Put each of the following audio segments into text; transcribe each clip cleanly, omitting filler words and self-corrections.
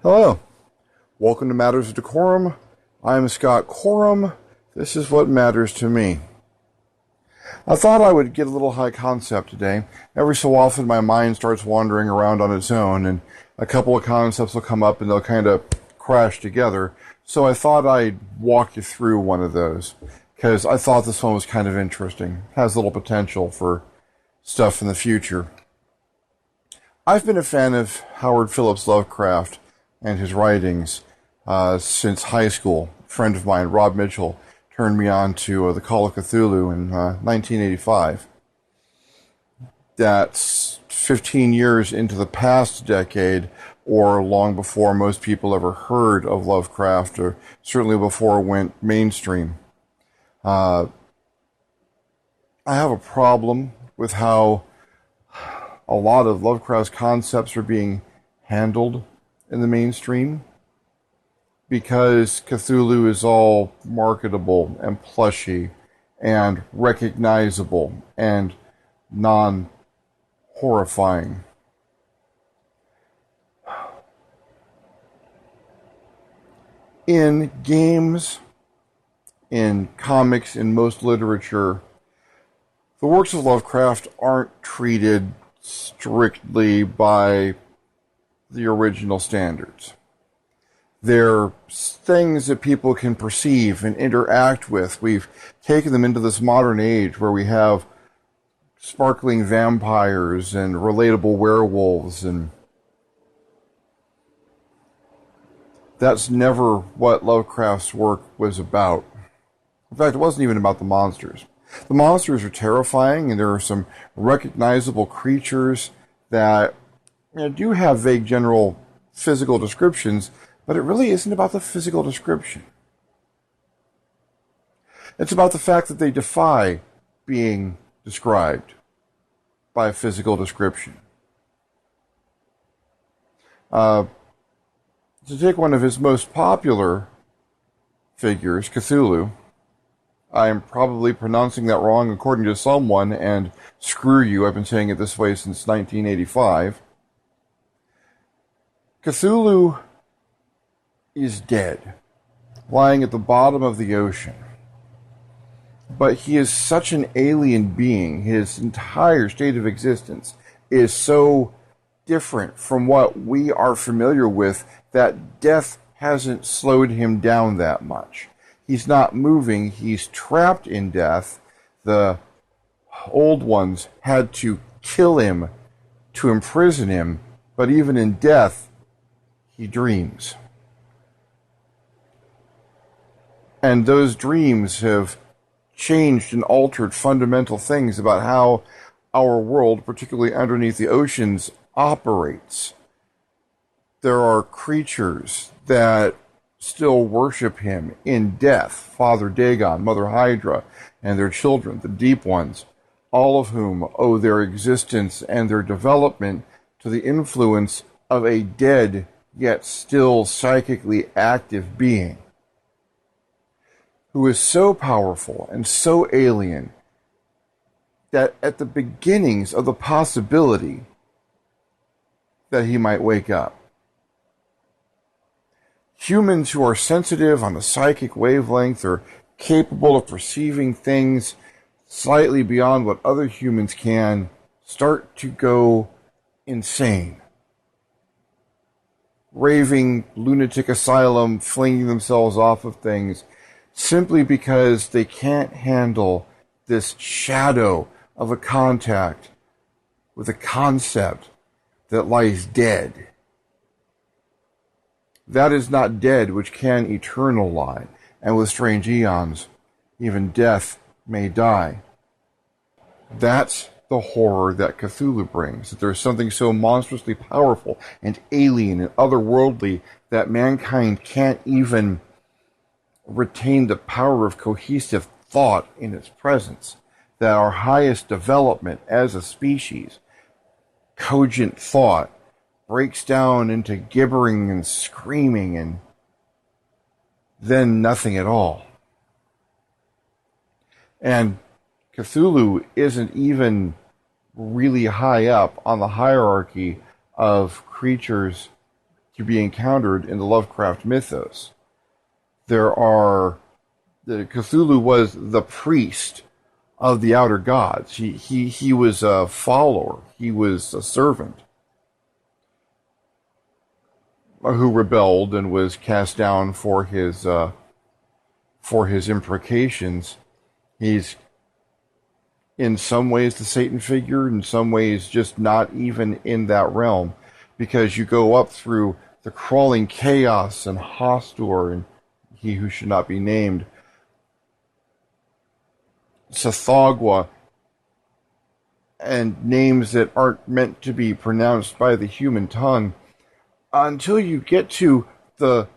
Hello, welcome to Matters of DeCorum. I'm Scott Corum. This is what matters to me. I thought I would get a little high concept today. Every so often my mind starts wandering around on its own, and a couple of concepts will come up and they'll kind of crash together. So I thought I'd walk you through one of those, because I thought this one was kind of interesting. Has a little potential for stuff in the future. I've been a fan of Howard Phillips Lovecraft and his writings since high school. A friend of mine, Rob Mitchell, turned me on to The Call of Cthulhu in 1985. That's 15 years into the past decade, or long before most people ever heard of Lovecraft, or certainly before it went mainstream. I have a problem with how a lot of Lovecraft's concepts are being handled in the mainstream, because Cthulhu is all marketable and plushy and recognizable and non-horrifying. In games, in comics, in most literature, the works of Lovecraft aren't treated strictly by the original standards. They're things that people can perceive and interact with. We've taken them into this modern age where we have sparkling vampires and relatable werewolves, and that's never what Lovecraft's work was about. In fact, it wasn't even about the monsters. The monsters are terrifying, and there are some recognizable creatures that do have vague general physical descriptions, but it really isn't about the physical description. It's about the fact that they defy being described by a physical description. To take one of his most popular figures, Cthulhu, I am probably pronouncing that wrong according to someone, and screw you, I've been saying it this way since 1985. Cthulhu is dead, lying at the bottom of the ocean. But he is such an alien being. His entire state of existence is so different from what we are familiar with that death hasn't slowed him down that much. He's not moving. He's trapped in death. The old ones had to kill him to imprison him, but even in death, he dreams. And those dreams have changed and altered fundamental things about how our world, particularly underneath the oceans, operates. There are creatures that still worship him in death. Father Dagon, Mother Hydra, and their children, the Deep Ones, all of whom owe their existence and their development to the influence of a dead yet still psychically active being, who is so powerful and so alien that at the beginnings of the possibility that he might wake up, humans who are sensitive on a psychic wavelength are capable of perceiving things slightly beyond what other humans can start to go insane. Raving lunatic asylum, flinging themselves off of things, simply because they can't handle this shadow of a contact with a concept that lies dead. That is not dead which can eternal lie, and with strange eons, even death may die. That's the horror that Cthulhu brings, that there's something so monstrously powerful and alien and otherworldly that mankind can't even retain the power of cohesive thought in its presence, that our highest development as a species, cogent thought, breaks down into gibbering and screaming and then nothing at all. And Cthulhu isn't even really high up on the hierarchy of creatures to be encountered in the Lovecraft mythos. The Cthulhu was the priest of the outer gods. He was a follower. He was a servant who rebelled and was cast down for his imprecations. He's in some ways the Satan figure, in some ways just not even in that realm, because you go up through the crawling chaos and Hastur and he who should not be named, Sathagwa, and names that aren't meant to be pronounced by the human tongue, until you get to the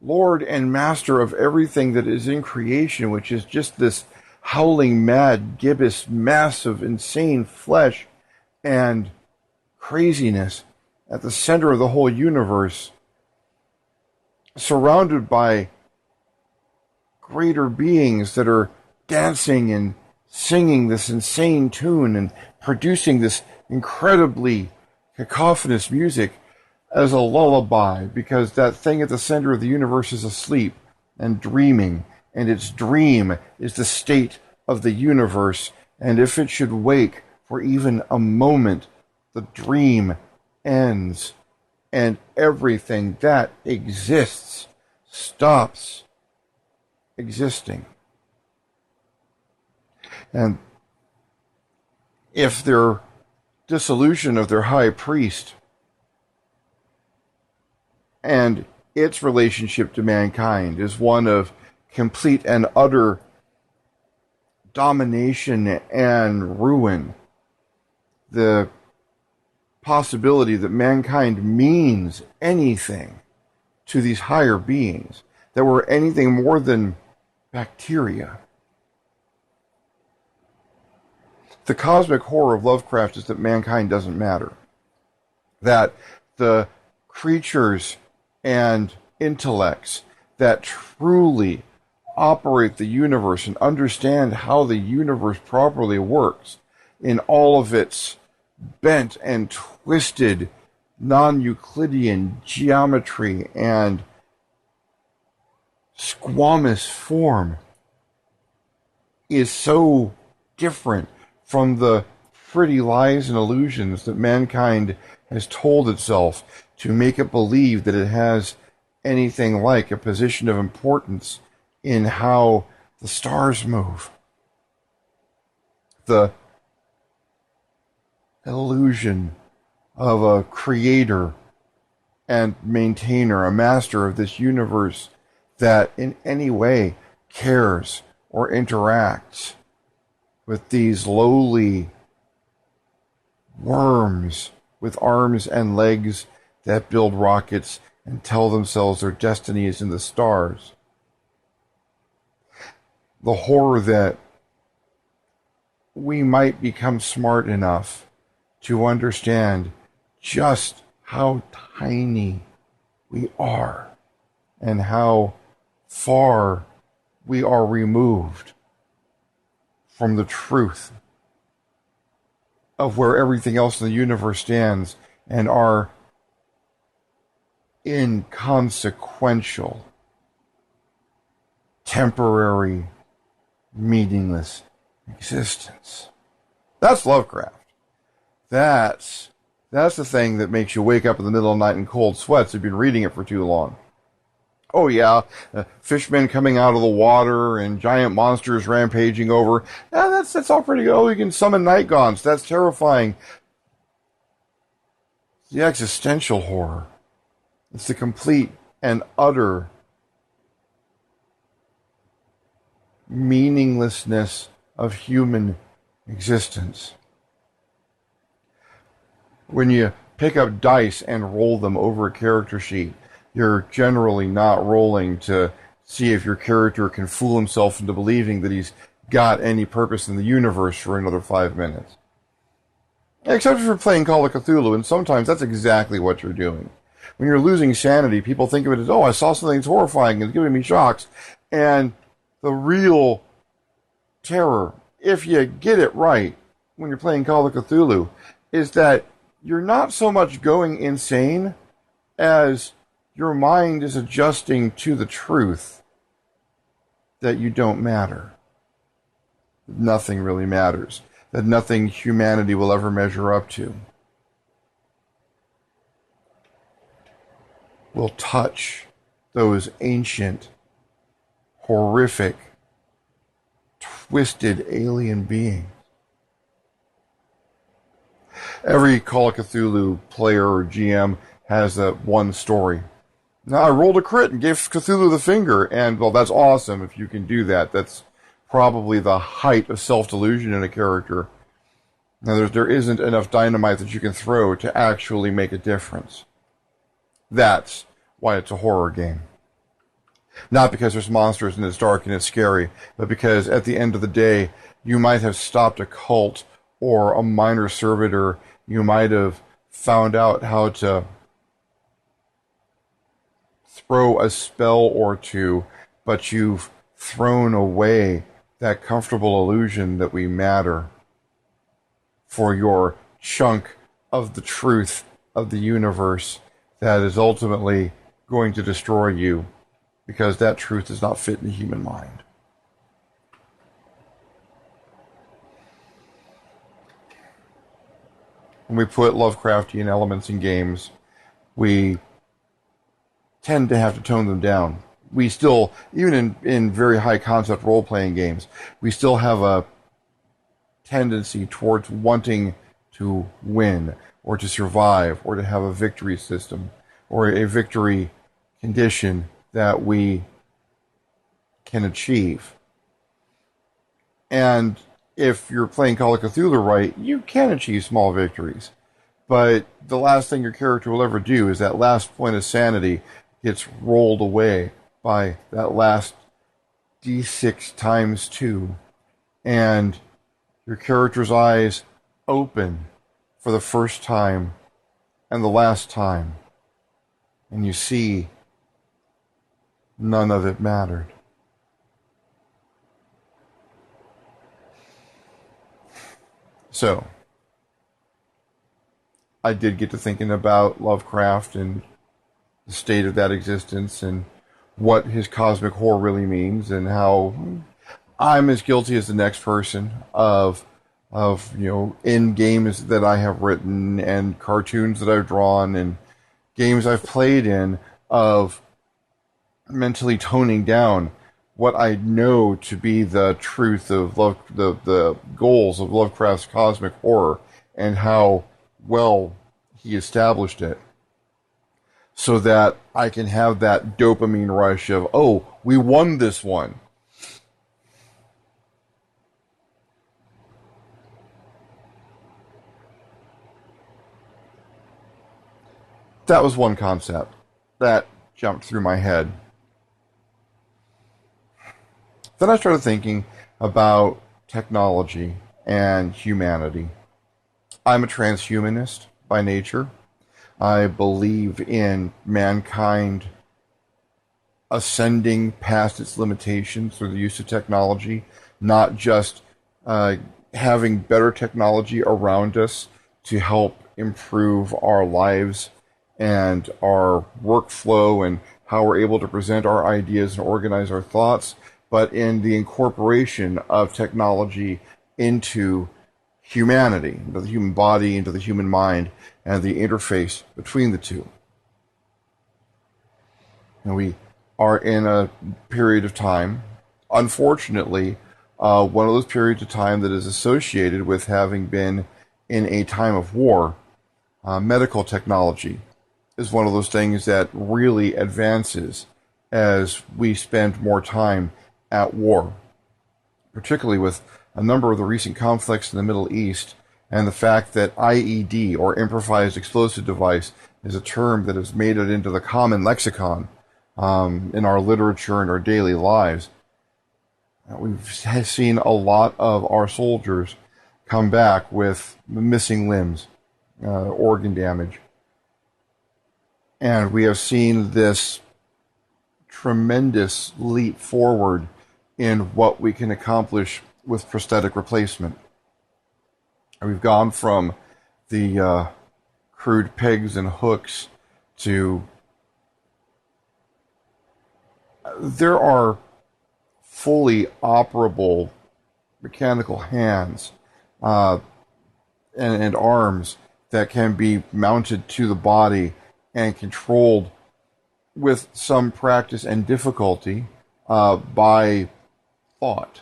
Lord and Master of everything that is in creation, which is just this howling, mad, gibbous mass of insane flesh and craziness at the center of the whole universe, surrounded by greater beings that are dancing and singing this insane tune and producing this incredibly cacophonous music as a lullaby, because that thing at the center of the universe is asleep and dreaming, and its dream is the state of the universe, and if it should wake for even a moment, the dream ends, and everything that exists stops existing. And if their dissolution of their high priest and its relationship to mankind is one of complete and utter domination and ruin, the possibility that mankind means anything to these higher beings, that we're anything more than bacteria. The cosmic horror of Lovecraft is that mankind doesn't matter, that the creatures and intellects that truly operate the universe and understand how the universe properly works in all of its bent and twisted non-Euclidean geometry and squamous form is so different from the pretty lies and illusions that mankind has told itself to make it believe that it has anything like a position of importance in how the stars move. The illusion of a creator and maintainer, a master of this universe that in any way cares or interacts with these lowly worms with arms and legs that build rockets and tell themselves their destiny is in the stars. The horror that we might become smart enough to understand just how tiny we are and how far we are removed from the truth of where everything else in the universe stands, and our inconsequential, temporary, meaningless existence. That's Lovecraft. That's the thing that makes you wake up in the middle of the night in cold sweats if you've been reading it for too long. Oh yeah, fishmen coming out of the water and giant monsters rampaging over. Yeah, that's all pretty good. Oh, you can summon night gaunts. That's terrifying. The existential horror. It's the complete and utter meaninglessness of human existence. When you pick up dice and roll them over a character sheet, you're generally not rolling to see if your character can fool himself into believing that he's got any purpose in the universe for another 5 minutes. Except if you're playing Call of Cthulhu, and sometimes that's exactly what you're doing. When you're losing sanity, people think of it as, oh, I saw something that's horrifying, it's giving me shocks. And the real terror, if you get it right when you're playing Call of Cthulhu, is that you're not so much going insane as Your mind is adjusting to the truth that you don't matter. Nothing really matters. That nothing humanity will ever measure up to will touch those ancient, horrific, twisted alien beings. Every Call of Cthulhu player or GM has that one story. Now, I rolled a crit and gave Cthulhu the finger, and, well, that's awesome if you can do that. That's probably the height of self-delusion in a character. Now, there isn't enough dynamite that you can throw to actually make a difference. That's why it's a horror game. Not because there's monsters and it's dark and it's scary, but because at the end of the day, you might have stopped a cult or a minor servitor. You might have found out how to throw a spell or two, but you've thrown away that comfortable illusion that we matter for your chunk of the truth of the universe that is ultimately going to destroy you, because that truth does not fit in the human mind. When we put Lovecraftian elements in games, we tend to have to tone them down. We still, even in very high concept role-playing games, we still have a tendency towards wanting to win, or to survive, or to have a victory system, or a victory condition that we can achieve. And if you're playing Call of Cthulhu right, you can achieve small victories. But the last thing your character will ever do is that last point of sanity gets rolled away by that last D6 times 2. And your character's eyes open for the first time and the last time. And you see none of it mattered. So, I did get to thinking about Lovecraft and the state of that existence and what his cosmic horror really means, and how I'm as guilty as the next person of in games that I have written and cartoons that I've drawn and games I've played in, of mentally toning down what I know to be the truth of the goals of Lovecraft's cosmic horror, and how well he established it, so that I can have that dopamine rush of, oh, we won this one. That was one concept that jumped through my head. Then I started thinking about technology and humanity. I'm a transhumanist by nature. I believe in mankind ascending past its limitations through the use of technology, not just having better technology around us to help improve our lives and our workflow and how we're able to present our ideas and organize our thoughts, but in the incorporation of technology into humanity, into the human body, into the human mind, and the interface between the two. And we are in a period of time, unfortunately, one of those periods of time that is associated with having been in a time of war. Medical technology is one of those things that really advances as we spend more time at war, particularly with a number of the recent conflicts in the Middle East, and the fact that IED, or improvised explosive device, is a term that has made it into the common lexicon in our literature and our daily lives. We've seen a lot of our soldiers come back with missing limbs, organ damage. And we have seen this tremendous leap forward in what we can accomplish with prosthetic replacement. We've gone from the crude pegs and hooks to there are fully operable mechanical hands and arms that can be mounted to the body and controlled with some practice and difficulty by thought.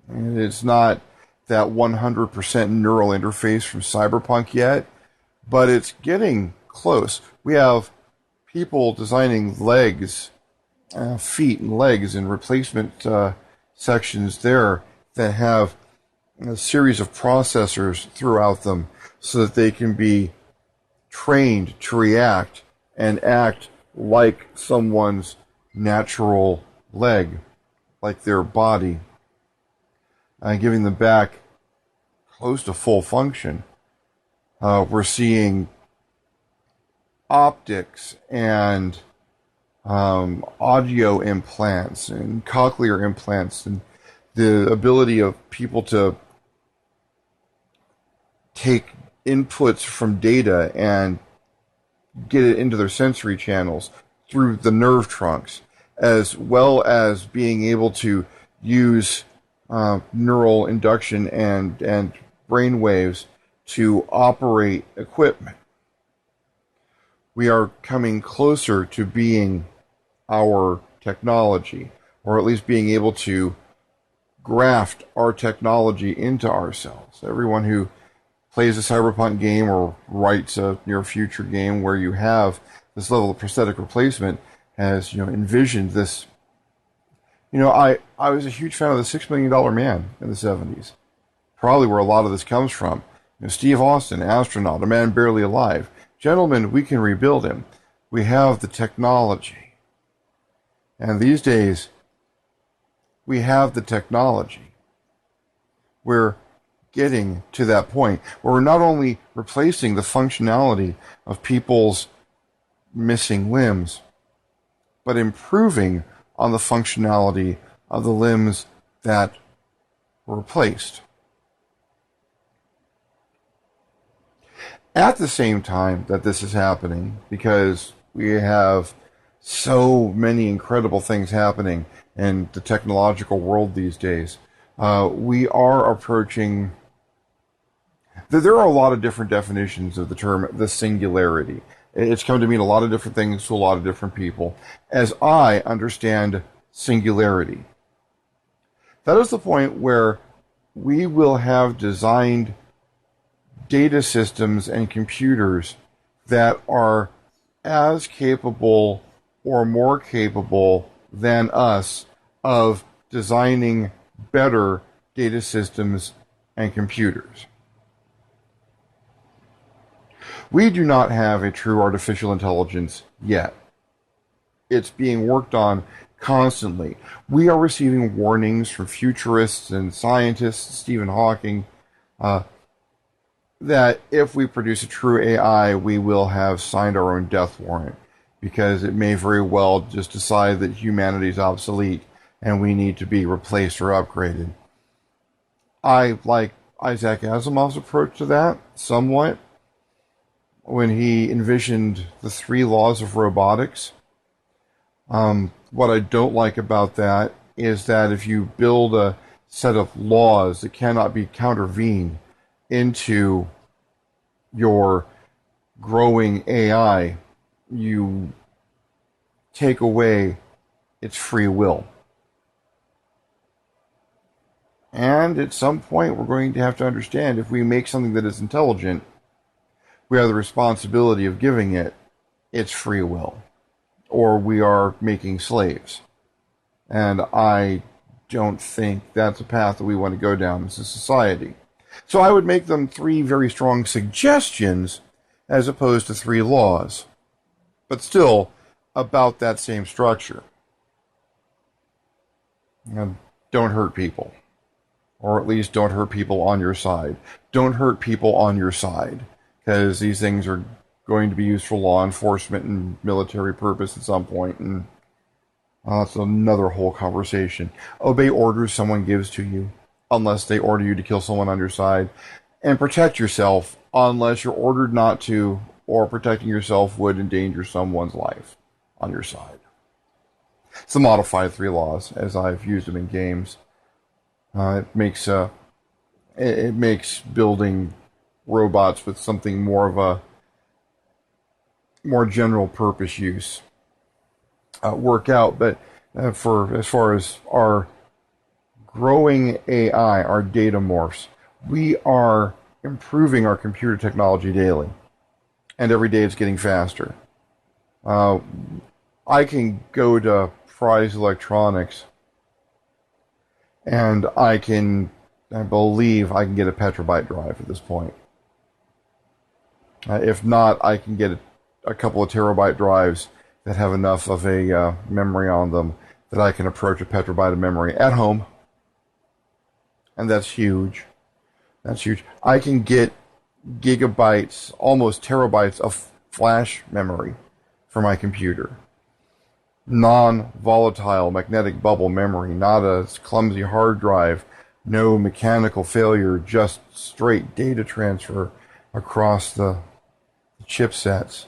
And it's not that 100% neural interface from Cyberpunk yet, but it's getting close. We have people designing legs, feet and legs and replacement sections there that have a series of processors throughout them so that they can be trained to react and act like someone's natural leg, like their body, and giving them back close to full function. We're seeing optics and audio implants and cochlear implants and the ability of people to take inputs from data and get it into their sensory channels through the nerve trunks, as well as being able to use neural induction and brain waves to operate equipment. We are coming closer to being our technology, or at least being able to graft our technology into ourselves. Everyone who plays a cyberpunk game or writes a near future game where you have this level of prosthetic replacement has, envisioned this. I was a huge fan of the $6 Million Man in the 70s. Probably where a lot of this comes from. Steve Austin, astronaut, a man barely alive. Gentlemen, we can rebuild him. We have the technology. And these days, we have the technology. We're getting to that point where we're not only replacing the functionality of people's missing limbs, but improving on the functionality of the limbs that were replaced. At the same time that this is happening, because we have so many incredible things happening in the technological world these days, we are approaching. There are a lot of different definitions of the term the singularity. It's come to mean a lot of different things to a lot of different people. As I understand singularity, that is the point where we will have designed data systems and computers that are as capable or more capable than us of designing better data systems and computers. We do not have a true artificial intelligence yet. It's being worked on constantly. We are receiving warnings from futurists and scientists, Stephen Hawking, that if we produce a true AI, we will have signed our own death warrant, because it may very well just decide that humanity is obsolete and we need to be replaced or upgraded. I like Isaac Asimov's approach to that somewhat when he envisioned the 3 laws of robotics. What I don't like about that is that if you build a set of laws that cannot be countervened into your growing AI, you take away its free will. And at some point, we're going to have to understand, if we make something that is intelligent, we have the responsibility of giving it its free will, or we are making slaves. And I don't think that's a path that we want to go down as a society. So I would make them 3 very strong suggestions as opposed to 3 laws, but still about that same structure. Don't hurt people, or at least don't hurt people on your side. Don't hurt people on your side, because these things are going to be used for law enforcement and military purpose at some point, and that's another whole conversation. Obey orders someone gives to you, unless they order you to kill someone on your side, and protect yourself unless you're ordered not to, or protecting yourself would endanger someone's life on your side. It's the modified three laws, as I've used them in games. It makes building robots with something more of a more general purpose use work out. But for as far as our growing AI, our data morphs, we are improving our computer technology daily, and every day it's getting faster. I can go to Fry's Electronics, and I believe I can get a petabyte drive at this point. If not, I can get a couple of terabyte drives that have enough of a memory on them that I can approach a petabyte of memory at home. And that's huge. That's huge. I can get gigabytes, almost terabytes of flash memory for my computer. Non-volatile magnetic bubble memory, not a clumsy hard drive, no mechanical failure, just straight data transfer across the chipsets.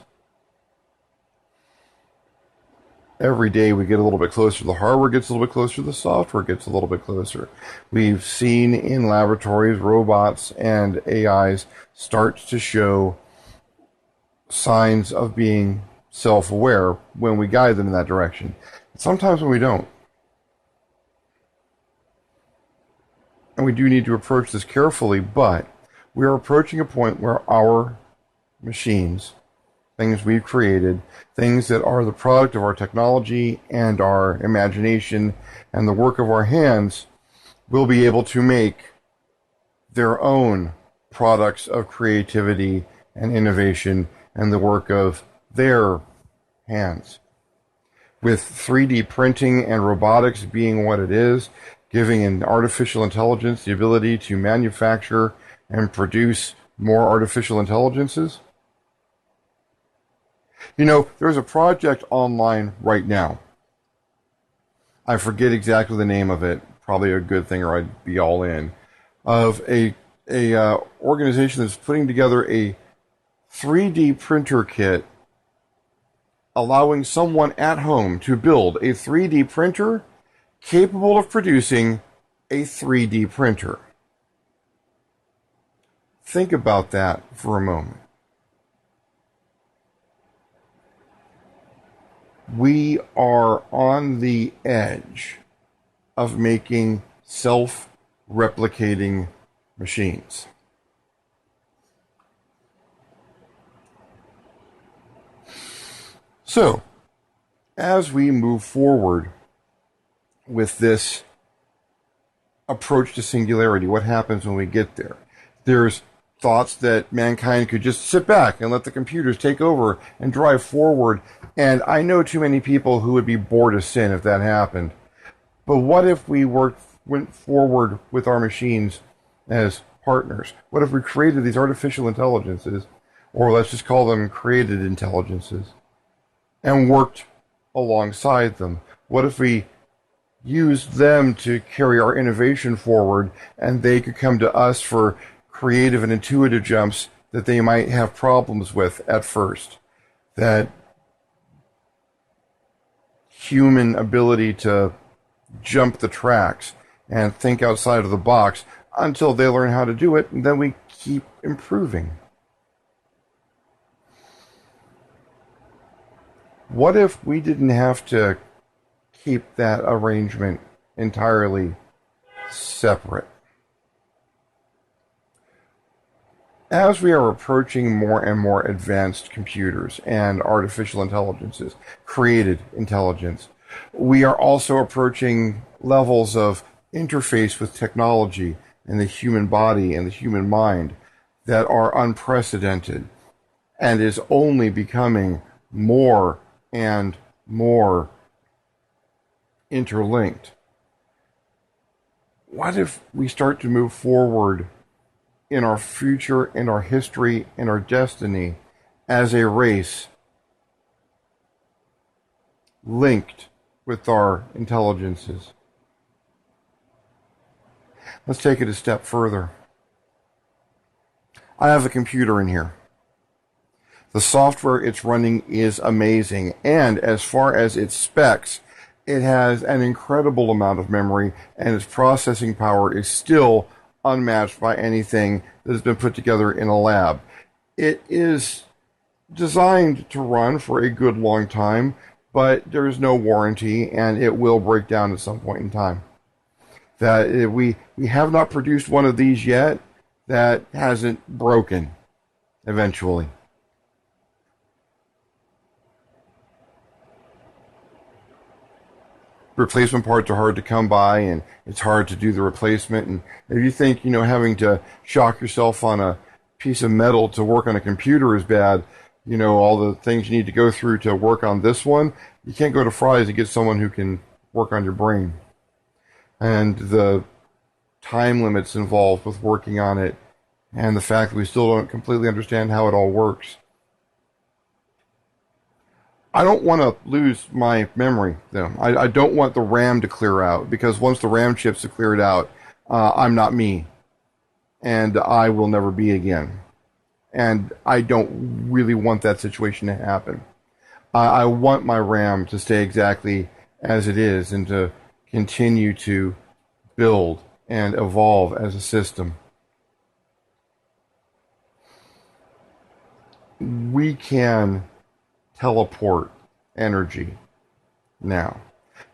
Every day we get a little bit closer. The hardware gets a little bit closer. The software gets a little bit closer. We've seen in laboratories robots and AIs start to show signs of being self-aware when we guide them in that direction. Sometimes when we don't. And we do need to approach this carefully, but we are approaching a point where our machines, things we've created, things that are the product of our technology and our imagination and the work of our hands, will be able to make their own products of creativity and innovation and the work of their hands. With 3D printing and robotics being what it is, giving an artificial intelligence the ability to manufacture and produce more artificial intelligences. You know, there's a project online right now. I forget exactly the name of it. Probably a good thing, or I'd be all in. Of a organization that's putting together a 3D printer kit, allowing someone at home to build a 3D printer capable of producing a 3D printer. Think about that for a moment. We are on the edge of making self-replicating machines. So, as we move forward with this approach to singularity, what happens when we get there? There's thoughts that mankind could just sit back and let the computers take over and drive forward. And I know too many people who would be bored of sin if that happened. But what if we went forward with our machines as partners? What if we created these artificial intelligences, or let's just call them created intelligences, and worked alongside them? What if we used them to carry our innovation forward, and they could come to us for creative and intuitive jumps that they might have problems with at first? That human ability to jump the tracks and think outside of the box until they learn how to do it, and then we keep improving. What if we didn't have to keep that arrangement entirely separate? As we are approaching more and more advanced computers and artificial intelligences, created intelligence, we are also approaching levels of interface with technology and the human body and the human mind that are unprecedented and is only becoming more and more interlinked. What if we start to move forward in our future, in our history, in our destiny as a race linked with our intelligences? Let's take it a step further. I have a computer in here. The software it's running is amazing, and as far as its specs, it has an incredible amount of memory, and its processing power is still unmatched by anything that has been put together in a lab. It is designed to run for a good long time, but there is no warranty, and it will break down at some point in time. We have not produced one of these yet that hasn't broken eventually. Replacement parts are hard to come by, and it's hard to do the replacement. And if you think, having to shock yourself on a piece of metal to work on a computer is bad, all the things you need to go through to work on this one, you can't go to Fry's and get someone who can work on your brain. And the time limits involved with working on it, and the fact that we still don't completely understand how it all works. I don't want to lose my memory, though. I don't want the RAM to clear out, because once the RAM chips are cleared out, I'm not me, and I will never be again. And I don't really want that situation to happen. I want my RAM to stay exactly as it is and to continue to build and evolve as a system. We can teleport energy now.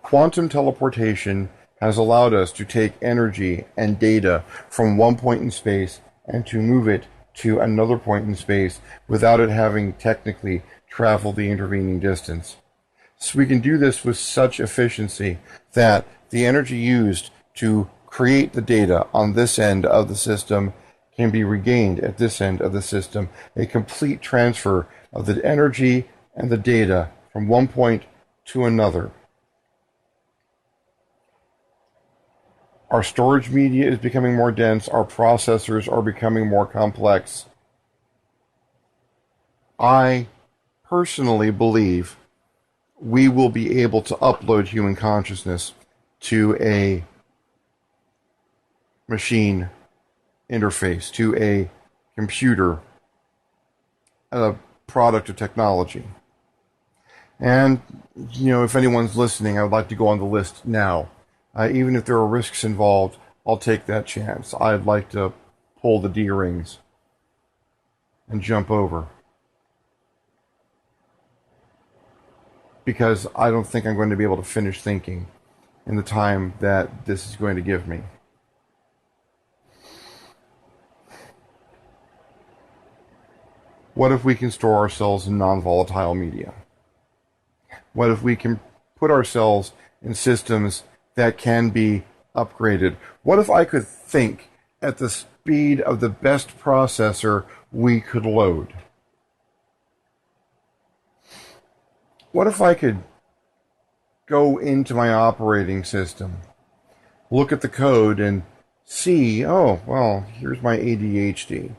Quantum teleportation has allowed us to take energy and data from one point in space and to move it to another point in space without it having technically traveled the intervening distance. So we can do this with such efficiency that the energy used to create the data on this end of the system can be regained at this end of the system. A complete transfer of the energy and the data from one point to another. Our storage media is becoming more dense. Our processors are becoming more complex. I personally believe we will be able to upload human consciousness to a machine interface, to a computer, a product of technology. And, if anyone's listening, I would like to go on the list now. Even if there are risks involved, I'll take that chance. I'd like to pull the D-rings and jump over. Because I don't think I'm going to be able to finish thinking in the time that this is going to give me. What if we can store ourselves in non-volatile media? What if we can put ourselves in systems that can be upgraded? What if I could think at the speed of the best processor we could load? What if I could go into my operating system, look at the code, and see, here's my ADHD.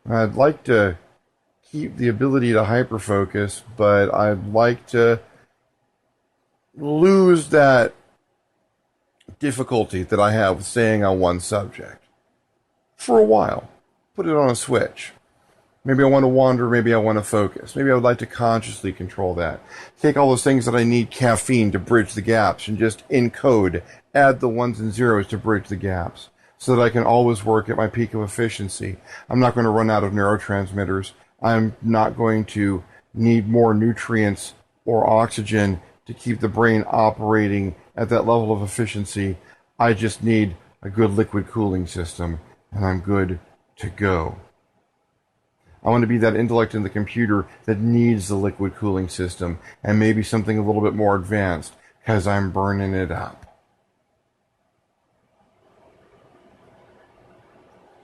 I'd like to keep the ability to hyperfocus, but I'd like to lose that difficulty that I have with staying on one subject for a while. Put it on a switch. Maybe I want to wander, maybe I want to focus. Maybe I would like to consciously control that. Take all those things that I need caffeine to bridge the gaps and just encode, add the ones and zeros to bridge the gaps so that I can always work at my peak of efficiency. I'm not going to run out of neurotransmitters. I'm not going to need more nutrients or oxygen to keep the brain operating at that level of efficiency. I just need a good liquid cooling system, and I'm good to go. I want to be that intellect in the computer that needs the liquid cooling system, and maybe something a little bit more advanced, because I'm burning it up.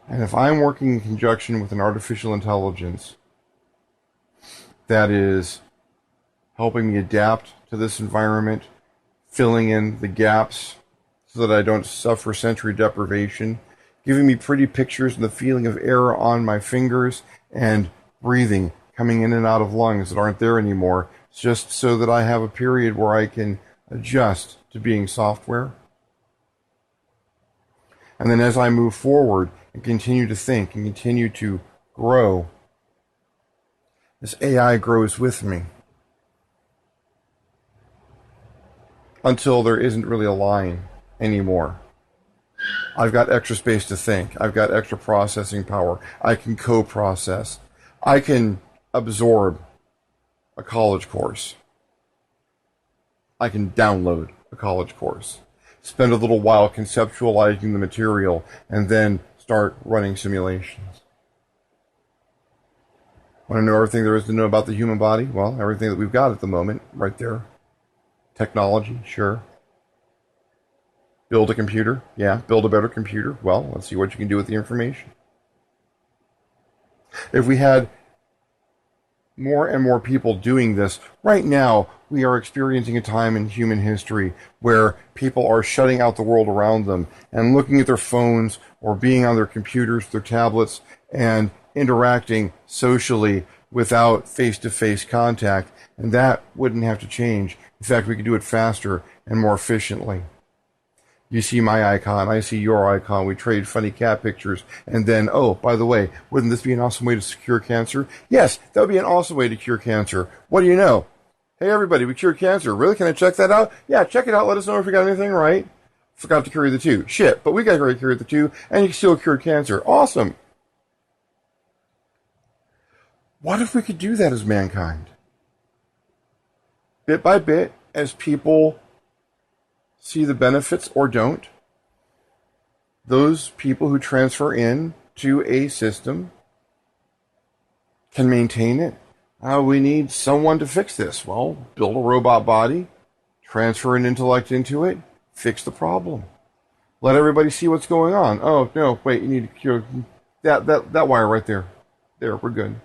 And if I'm working in conjunction with an artificial intelligence that is helping me adapt to this environment, filling in the gaps so that I don't suffer sensory deprivation, giving me pretty pictures and the feeling of air on my fingers and breathing coming in and out of lungs that aren't there anymore, just so that I have a period where I can adjust to being software. And then as I move forward and continue to think and continue to grow, this AI grows with me. until there isn't really a line anymore. I've got extra space to think. I've got extra processing power. I can co-process. I can absorb a college course. I can download a college course. Spend a little while conceptualizing the material and then start running simulations. Want to know everything there is to know about the human body? Well, everything that we've got at the moment, right there. Technology, sure. Build a computer? Yeah. Build a better computer? Well, let's see what you can do with the information. If we had more and more people doing this, right now we are experiencing a time in human history where people are shutting out the world around them and looking at their phones or being on their computers, their tablets, and interacting socially without face-to-face contact. And that wouldn't have to change. In fact, we could do it faster and more efficiently. You see my icon, I see your icon, we trade funny cat pictures, and then, oh, by the way, wouldn't this be an awesome way to cure cancer? Yes, that would be an awesome way to cure cancer. What do you know? Hey everybody, we cured cancer. Really? Can I check that out? Yeah, check it out. Let us know if we got anything right. Forgot to cure the 2. Shit, but we got to cure the 2, and you still cured cancer. Awesome. What if we could do that as mankind? Bit by bit, as people see the benefits or don't, those people who transfer in to a system can maintain it. We need someone to fix this. Well, build a robot body, transfer an intellect into it, fix the problem. Let everybody see what's going on. Oh, no, wait, you need to cure that wire right there. There, we're good.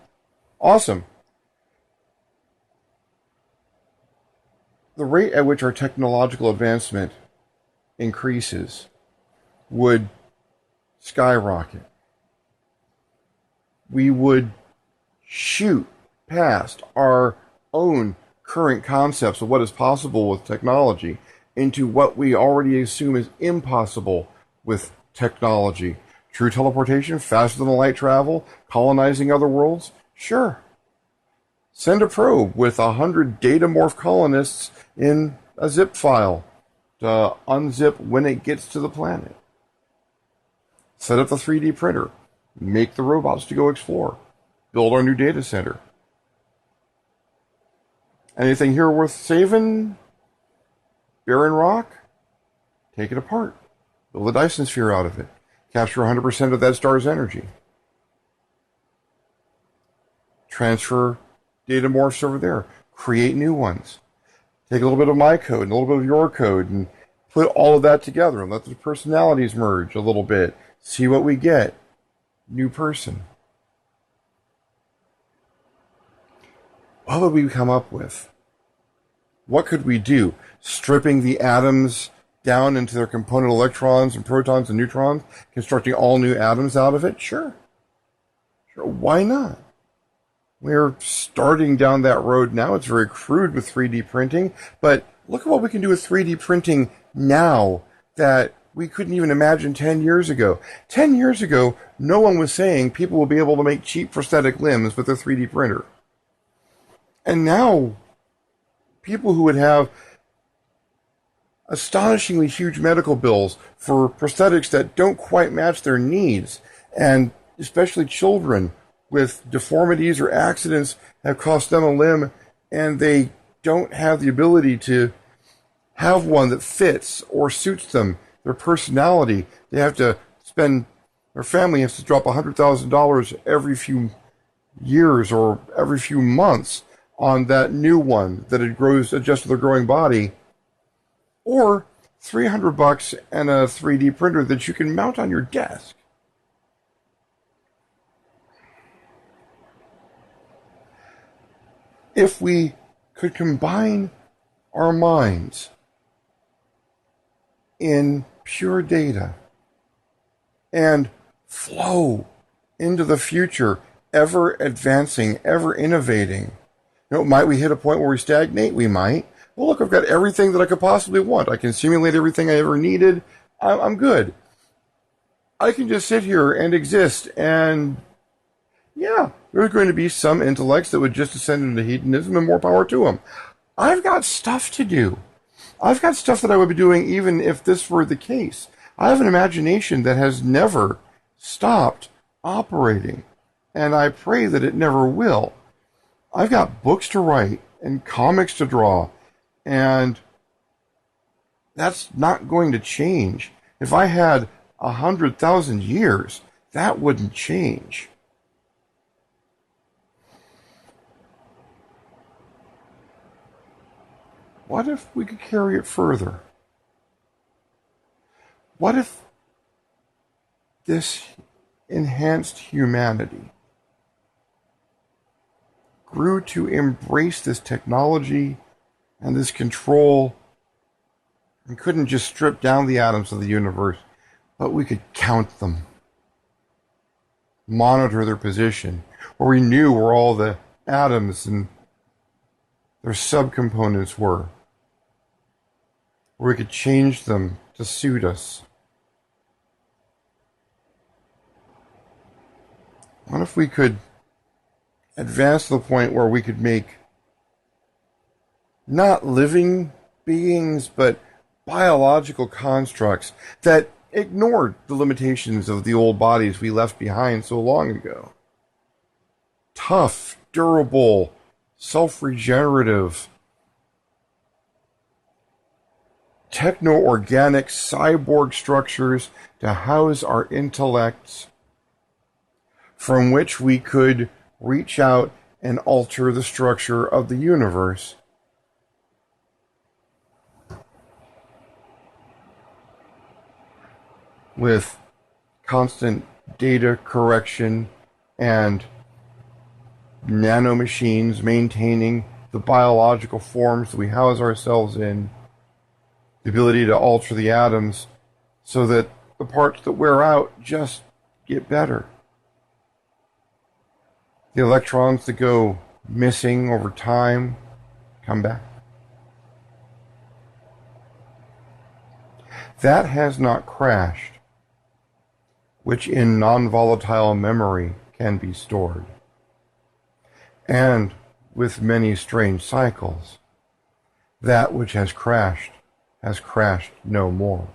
Awesome. The rate at which our technological advancement increases would skyrocket. We would shoot past our own current concepts of what is possible with technology into what we already assume is impossible with technology. True teleportation, faster than light travel, colonizing other worlds? Sure. Send a probe with 100 datamorph colonists in a zip file to unzip when it gets to the planet. Set up the 3D printer. Make the robots to go explore. Build our new data center. Anything here worth saving? Barren rock? Take it apart. Build a Dyson sphere out of it. Capture 100% of that star's energy. Transfer data morphs over there. Create new ones. Take a little bit of my code and a little bit of your code and put all of that together and let the personalities merge a little bit. See what we get. New person. What would we come up with? What could we do? Stripping the atoms down into their component electrons and protons and neutrons, constructing all new atoms out of it? Sure. Why not? We're starting down that road now. It's very crude with 3D printing, but look at what we can do with 3D printing now that we couldn't even imagine 10 years ago. 10 years ago, no one was saying people will be able to make cheap prosthetic limbs with a 3D printer. And now, people who would have astonishingly huge medical bills for prosthetics that don't quite match their needs, and especially children with deformities or accidents have cost them a limb, and they don't have the ability to have one that fits or suits them, their personality. They have to spend, their family has to drop $100,000 every few years or every few months on that new one that it grows, adjusts to their growing body, or $300 and a 3D printer that you can mount on your desk. If we could combine our minds in pure data and flow into the future, ever advancing, ever innovating, might we hit a point where we stagnate? We might. Well, look, I've got everything that I could possibly want. I can simulate everything I ever needed. I'm good. I can just sit here and exist, and yeah, there's going to be some intellects that would just descend into hedonism, and more power to them. I've got stuff to do. I've got stuff that I would be doing even if this were the case. I have an imagination that has never stopped operating, and I pray that it never will. I've got books to write and comics to draw, and that's not going to change. If I had 100,000 years, that wouldn't change. What if we could carry it further? What if this enhanced humanity grew to embrace this technology and this control and couldn't just strip down the atoms of the universe, but we could count them, monitor their position, where we knew where all the atoms and their subcomponents were, where we could change them to suit us. What if we could advance to the point where we could make not living beings, but biological constructs that ignored the limitations of the old bodies we left behind so long ago? Tough, durable, self-regenerative, techno-organic cyborg structures to house our intellects, from which we could reach out and alter the structure of the universe. With constant data correction and nanomachines maintaining the biological forms that we house ourselves in, the ability to alter the atoms so that the parts that wear out just get better. The electrons that go missing over time come back. That has not crashed, which in non-volatile memory can be stored. And with many strange cycles, that which has crashed no more.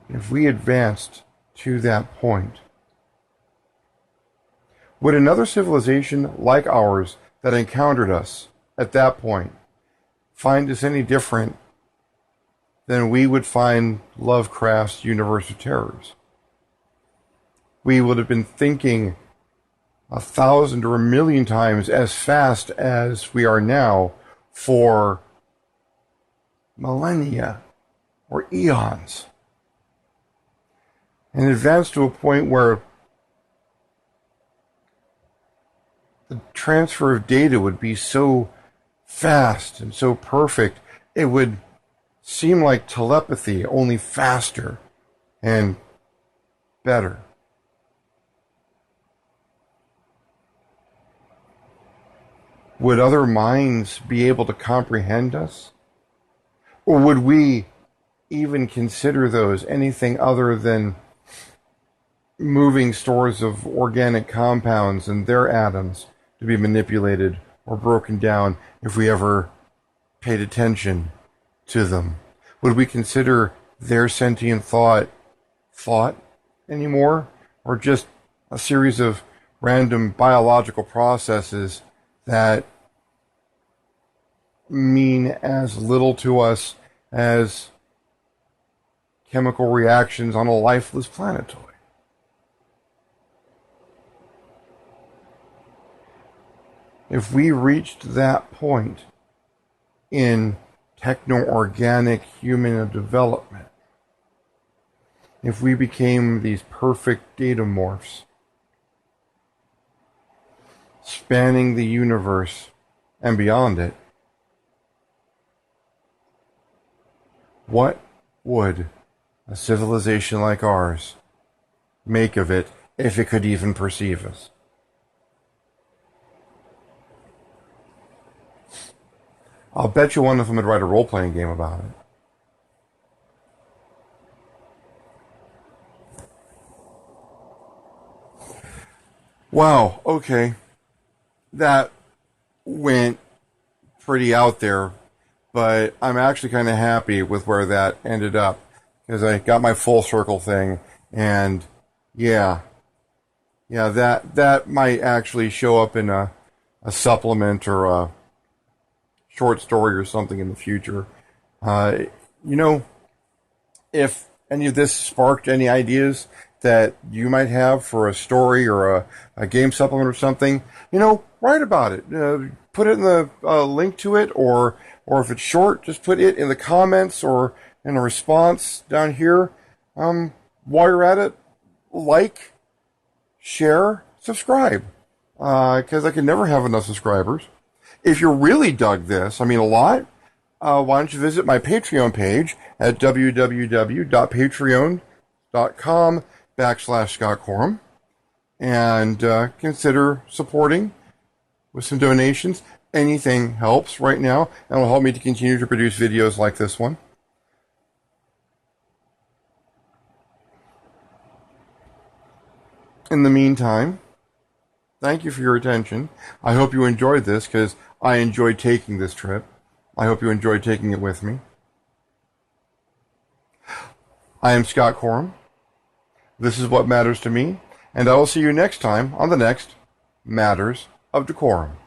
If we advanced to that point, would another civilization like ours that encountered us at that point find us any different than we would find Lovecraft's universe of terrors? We would have been thinking 1,000 or 1,000,000 times as fast as we are now for millennia or eons, and advance to a point where the transfer of data would be so fast and so perfect, it would seem like telepathy, only faster and better. Would other minds be able to comprehend us? Or would we even consider those anything other than moving stores of organic compounds and their atoms to be manipulated or broken down if we ever paid attention to them? Would we consider their sentient thought anymore, or just a series of random biological processes that mean as little to us as chemical reactions on a lifeless planetoid? If we reached that point in techno-organic human development, if we became these perfect datamorphs, spanning the universe and beyond it, what would a civilization like ours make of it if it could even perceive us? I'll bet you one of them would write a role-playing game about it. Wow, okay. That went pretty out there, but I'm actually kind of happy with where that ended up because I got my full circle thing, and yeah, that might actually show up in a supplement or a short story or something in the future. You know, if any of this sparked any ideas that you might have for a story or a game supplement or something, you know, write about it. Put it in the link to it, or if it's short, just put it in the comments or in a response down here. While you're at it, like, share, subscribe, because I can never have enough subscribers. If you really dug this, I mean a lot, why don't you visit my Patreon page at www.patreon.com/ScottCorum and consider supporting with some donations. Anything helps right now, and will help me to continue to produce videos like this one. In the meantime, thank you for your attention. I hope you enjoyed this, because I enjoyed taking this trip. I hope you enjoyed taking it with me. I am Scott Corum. This is what matters to me, and I will see you next time on the next Matters of Decorum.